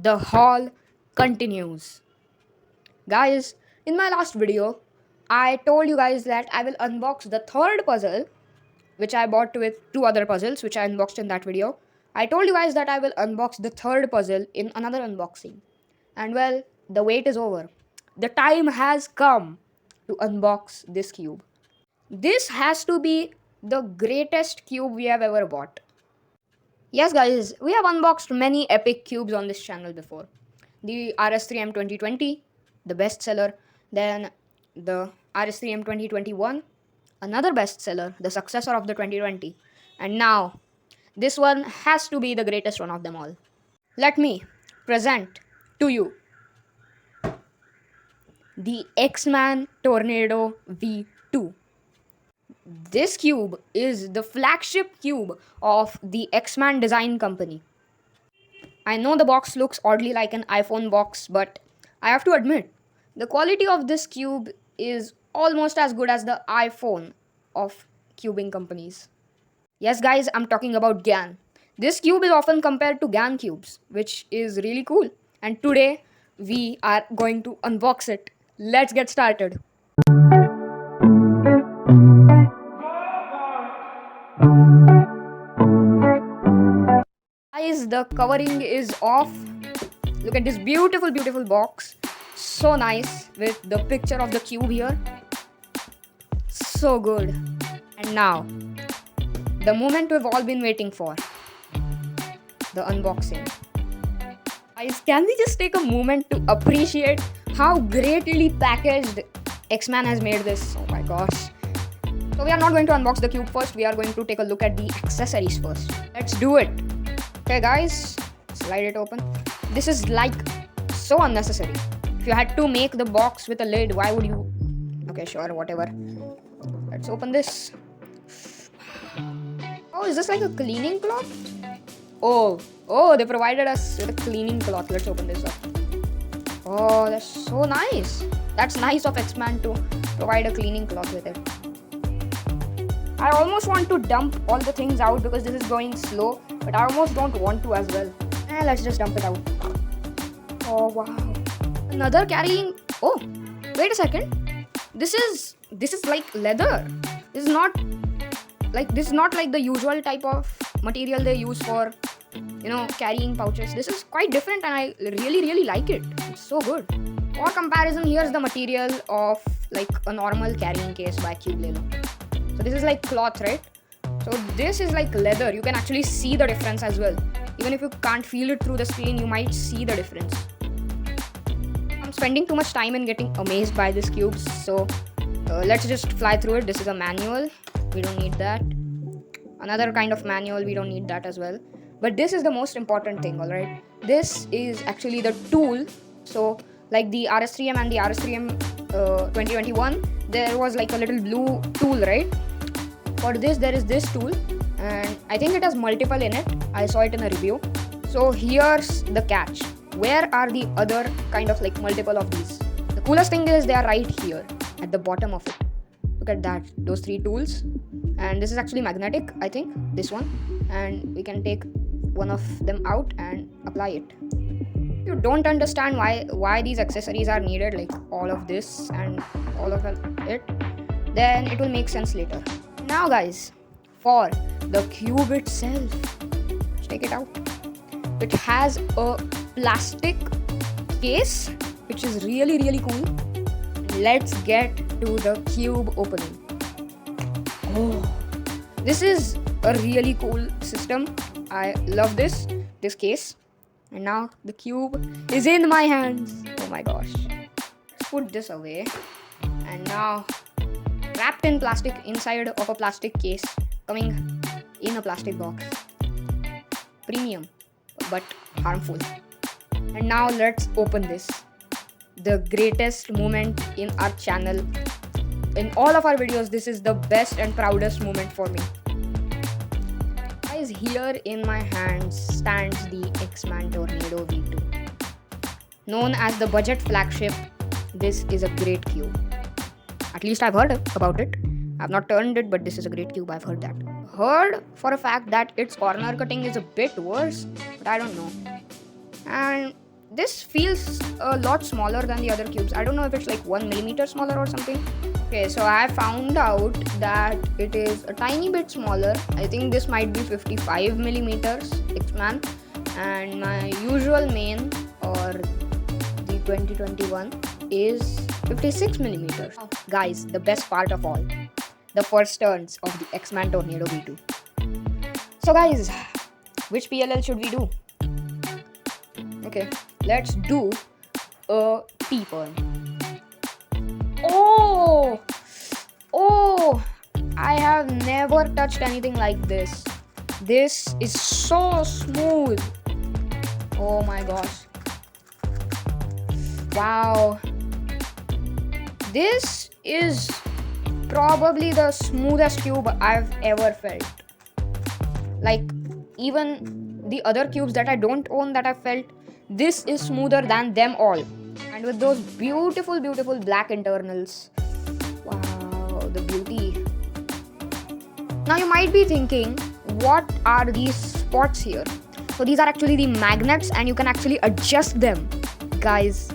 The haul continues. Guys, in my last video, I told you guys that I will unbox the third puzzle, which I bought with two other puzzles, which I unboxed in that video. I told you guys that I will unbox the third puzzle in another unboxing. And well, the wait is over. The time has come to unbox this cube. This has to be the greatest cube we have ever bought. Yes, guys, we have unboxed many epic cubes on this channel before. The RS3M 2020, the bestseller, then the RS3M 2021, another bestseller, the successor of the 2020, and now this one has to be the greatest one of them all. Let me present to you the X-Man Tornado V2. This cube is the flagship cube of the X-Man design company. I know the box looks oddly like an iPhone box, but I have to admit, the quality of this cube is almost as good as the iPhone of cubing companies. Yes, guys, I'm talking about GAN. This cube is often compared to GAN cubes, which is really cool. And today, we are going to unbox it. Let's get started. Guys, the covering is off. Look at this beautiful, beautiful box. So nice with the picture of the cube here. So good. And now, the moment we've all been waiting for. The unboxing. Guys, can we just take a moment to appreciate how greatly packaged X-Man has made this? Oh my gosh. So we are not going to unbox the cube first. We are going to take a look at the accessories first. Let's do it. Okay guys, slide it open. This is like so unnecessary. If you had to make the box with a lid, why would you? Okay, sure, whatever. Let's open this. Oh, is this like a cleaning cloth? Oh, they provided us with a cleaning cloth. Let's open this up. Oh, that's so nice. That's nice of X-Man to provide a cleaning cloth with it. I almost want to dump all the things out because this is going slow, but I almost don't want to as well. Let's just dump it out. Oh wow. Another carrying. Oh, wait a second. This is like leather. This is not like the usual type of material they use for carrying pouches. This is quite different and I really like it. It's so good. For comparison, here's the material of like a normal carrying case by Cube. So this is like cloth, right? So this is like leather. You can actually see the difference as well. Even if you can't feel it through the screen, you might see the difference. I'm spending too much time in getting amazed by these cubes. So let's just fly through it. This is a manual. We don't need that. Another kind of manual. We don't need that as well. But this is the most important thing, alright? This is actually the tool. So like the RS3M and the RS3M 2021, there was like a little blue tool, right? For this, there is this tool, and I think it has multiple in it. I saw it in a review. So here's the catch. Where are the other kind of like multiple of these? The coolest thing is they are right here at the bottom of it. Look at that, those three tools. And this is actually magnetic, I think, this one. And we can take one of them out and apply it. If you don't understand why these accessories are needed, like all of this and all of it, then it will make sense later. Now guys, for the cube itself, let's take it out. It has a plastic case, which is really cool. Let's get to the cube opening. Oh, this is a really cool system. I love this case. And now the cube is in my hands. Oh my gosh. Let's put this away. And now wrapped in plastic inside of a plastic case, coming in a plastic box. Premium, but harmful. And now let's open this. The greatest moment in our channel. In all of our videos, this is the best and proudest moment for me. Guys, here in my hands stands the X-Man Tornado V2. Known as the budget flagship, this is a great cube. At least I've heard about it. I've not turned it, but this is a great cube. I've heard that. Heard for a fact that its corner cutting is a bit worse, but I don't know. And this feels a lot smaller than the other cubes. I don't know if it's like 1 millimeter smaller or something. Okay, so I found out that it is a tiny bit smaller. I think this might be 55 millimeters X-Man, and my usual main or the 2021 is 56 millimeters. Guys, the best part of all, the first turns of the X-Man Tornado V2. So guys, which PLL should we do? Okay, let's do a T-Burn. Oh, I have never touched anything like this. This is so smooth. Oh my gosh. Wow. This is probably the smoothest cube I've ever felt. Like, even the other cubes that I don't own that I've felt, this is smoother than them all. And with those beautiful, beautiful black internals. Wow, the beauty. Now you might be thinking, what are these spots here? So these are actually the magnets and you can actually adjust them. Guys,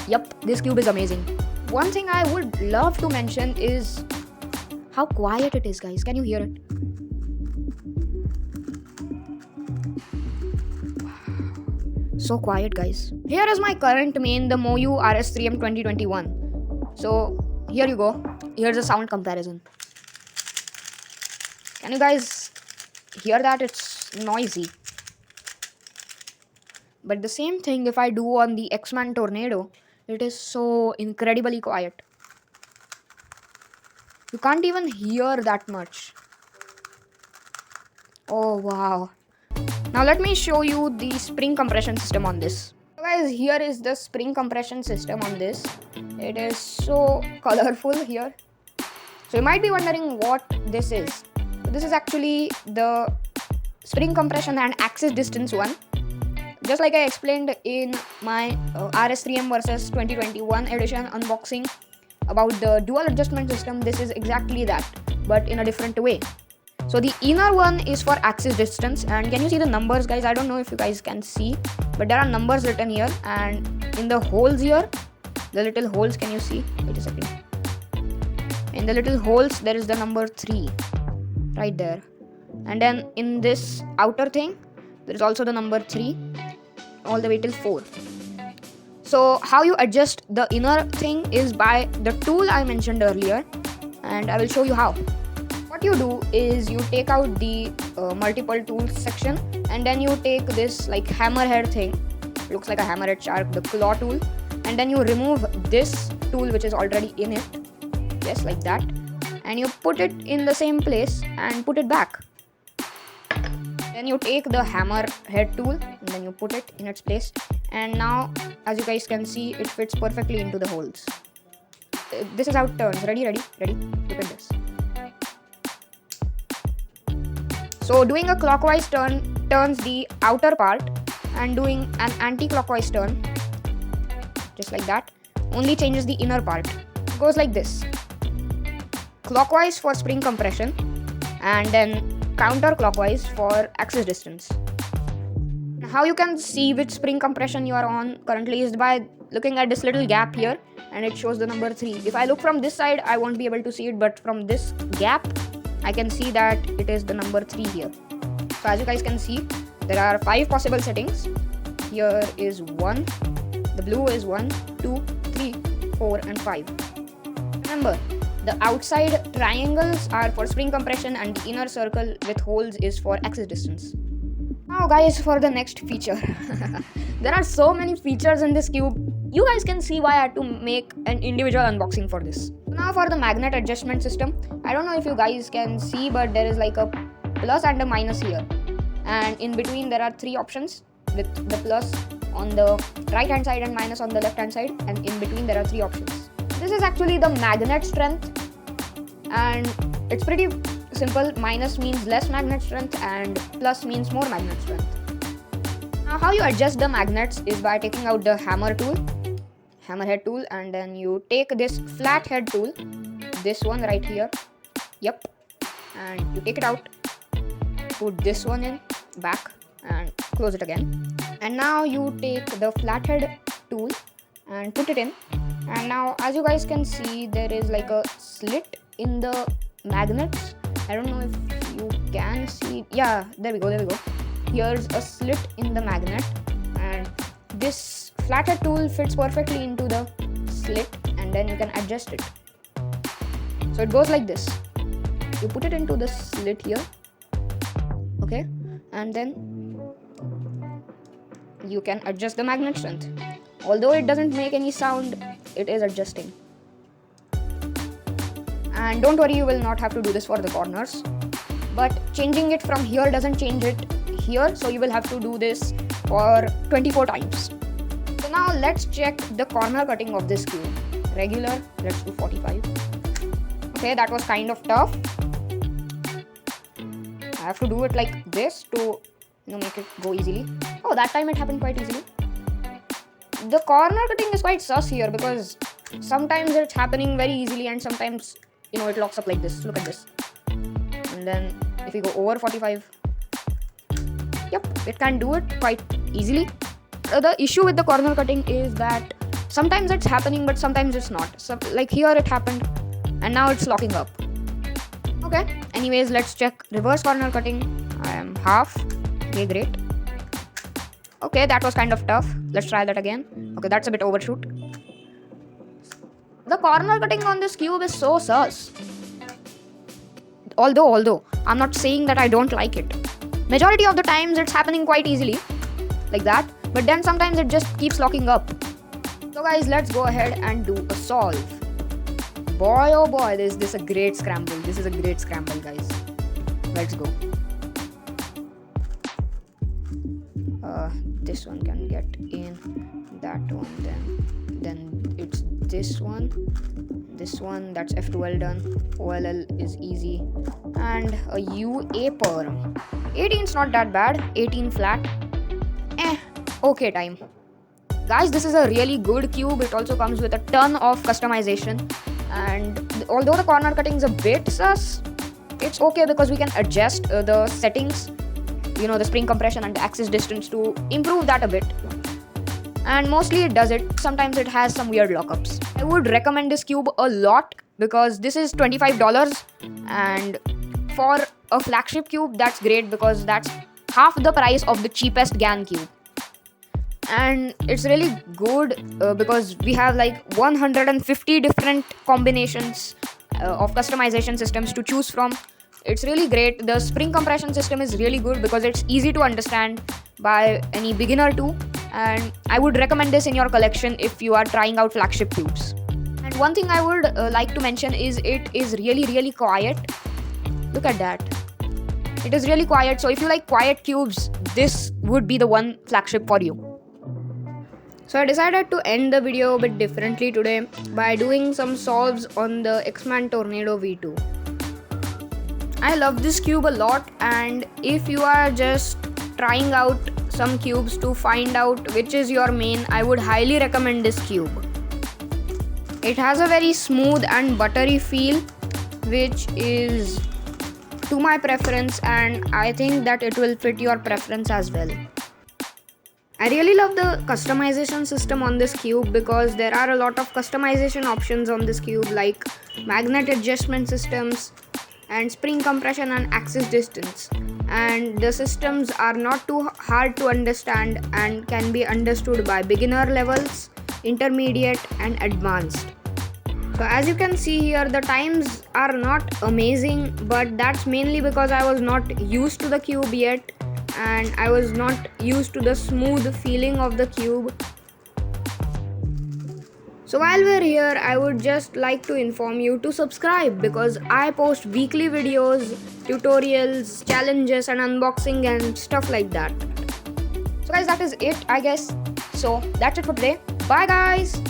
yep, this cube is amazing. One thing I would love to mention is how quiet it is, guys. Can you hear it? So quiet, guys. Here is my current main, the Moyu RS3M 2021. So here you go. Here's a sound comparison. Can you guys hear that? It's noisy. But the same thing if I do on the X-Man Tornado, it is so incredibly quiet. You can't even hear that much. Oh wow. Now let me show you the spring compression system on this. So guys, here is the spring compression system on this. It is so colorful here. So you might be wondering what this is. So this is actually the spring compression and axis distance one. Just like I explained in my RS3M versus 2021 edition unboxing about the dual adjustment system, this is exactly that, but in a different way. So the inner one is for axis distance, and can you see the numbers, guys? I don't know if you guys can see, but there are numbers written here, and in the holes here, the little holes, can you see? Wait a second. In the little holes, there is the number 3 right there, and then in this outer thing, there is also the number 3 all the way till 4. So how you adjust the inner thing is by the tool I mentioned earlier, and I will show you how. What you do is you take out the multiple tools section, and then you take this like hammerhead thing, looks like a hammerhead shark, the claw tool, and then you remove this tool which is already in it, yes, like that, and you put it in the same place and put it back. Then you take the hammerhead tool and then you put it in its place, and now as you guys can see, it fits perfectly into the holes. This is how it turns. Ready? Look at this. So doing a clockwise turn turns the outer part, and doing an anti-clockwise turn, just like that, only changes the inner part. It goes like this. Clockwise for spring compression, and then counterclockwise for axis distance. How you can see which spring compression you are on currently is by looking at this little gap here, and it shows the number 3. If I look from this side, I won't be able to see it, but from this gap, I can see that it is the number 3 here. So as you guys can see, there are 5 possible settings. Here is 1, the blue is 1, 2, 3, 4 and 5. Remember, the outside triangles are for spring compression and the inner circle with holes is for axis distance. Now guys, for the next feature. There are so many features in this cube. You guys can see why I had to make an individual unboxing for this. Now for the magnet adjustment system. I don't know if you guys can see, but there is like a plus and a minus here. And in between there are 3 options with the plus on the right hand side and minus on the left hand side. And in between there are 3 options. This is actually the magnet strength. And it's pretty simple. Minus means less magnet strength and plus means more magnet strength. Now how you adjust the magnets is by taking out the hammerhead tool, and then you take this flathead tool, this one right here, yep, and you take it out, put this one in back and close it again, And now you take the flathead tool and put it in. And now, as you guys can see, there is like a slit in the magnets. I don't know if you can see. Yeah, there we go. Here's a slit in the magnet, and this flathead tool fits perfectly into the slit, and then you can adjust it. So it goes like this. You put it into the slit here, okay, and then you can adjust the magnet strength. Although it doesn't make any sound, it is adjusting. And don't worry, you will not have to do this for the corners, but changing it from here doesn't change it here, so you will have to do this for 24 times. So now let's check the corner cutting of this cube. Regular, let's do 45. Okay, that was kind of tough. I have to do it like this to make it go easily. Oh, that time it happened quite easily. The corner cutting is quite sus here because sometimes it's happening very easily and sometimes it locks up like this. Look at this. And then if we go over 45, yep, it can do it quite easily. The issue with the corner cutting is that sometimes it's happening but sometimes it's not. So like here it happened and now it's locking up. Okay, anyways, let's check reverse corner cutting. I am half. Okay, great. Okay, that was kind of tough. Let's try that again. Okay, that's a bit overshoot. The corner cutting on this cube is so sus. Although I'm not saying that I don't like it. Majority of the times it's happening quite easily, like that. But then sometimes it just keeps locking up. So guys, let's go ahead and do a solve. Boy oh boy, this is a great scramble. This is a great scramble, guys. Let's go. This one can get in, that one, then it's this one, that's F12 done. OLL is easy, and a UA perm. 18's not that bad. 18 flat. Okay time. Guys, this is a really good cube. It also comes with a ton of customization, and although the corner cutting is a bit sus, it's okay because we can adjust the settings, the spring compression and the axis distance to improve that a bit. And mostly it does it. Sometimes it has some weird lockups. I would recommend this cube a lot because this is $25, and for a flagship cube that's great because that's half the price of the cheapest GAN cube. And it's really good because we have like 150 different combinations of customization systems to choose from. It's really great. The spring compression system is really good because it's easy to understand by any beginner too, and I would recommend this in your collection if you are trying out flagship cubes. And one thing I would like to mention is it is really quiet. Look at that. It is really quiet, so if you like quiet cubes, this would be the one flagship for you. So I decided to end the video a bit differently today by doing some solves on the X-Man Tornado V2. I love this cube a lot, and if you are just trying out some cubes to find out which is your main, I would highly recommend this cube. It has a very smooth and buttery feel, which is to my preference, and I think that it will fit your preference as well. I really love the customization system on this cube because there are a lot of customization options on this cube, like magnet adjustment systems and spring compression and axis distance, and the systems are not too hard to understand and can be understood by beginner levels, intermediate and advanced. So as you can see here, the times are not amazing, but that's mainly because I was not used to the cube yet and I was not used to the smooth feeling of the cube. So while we're here, I would just like to inform you to subscribe because I post weekly videos, tutorials, challenges and unboxing and stuff like that. So guys, that is it, I guess. So that's it for today. Bye guys!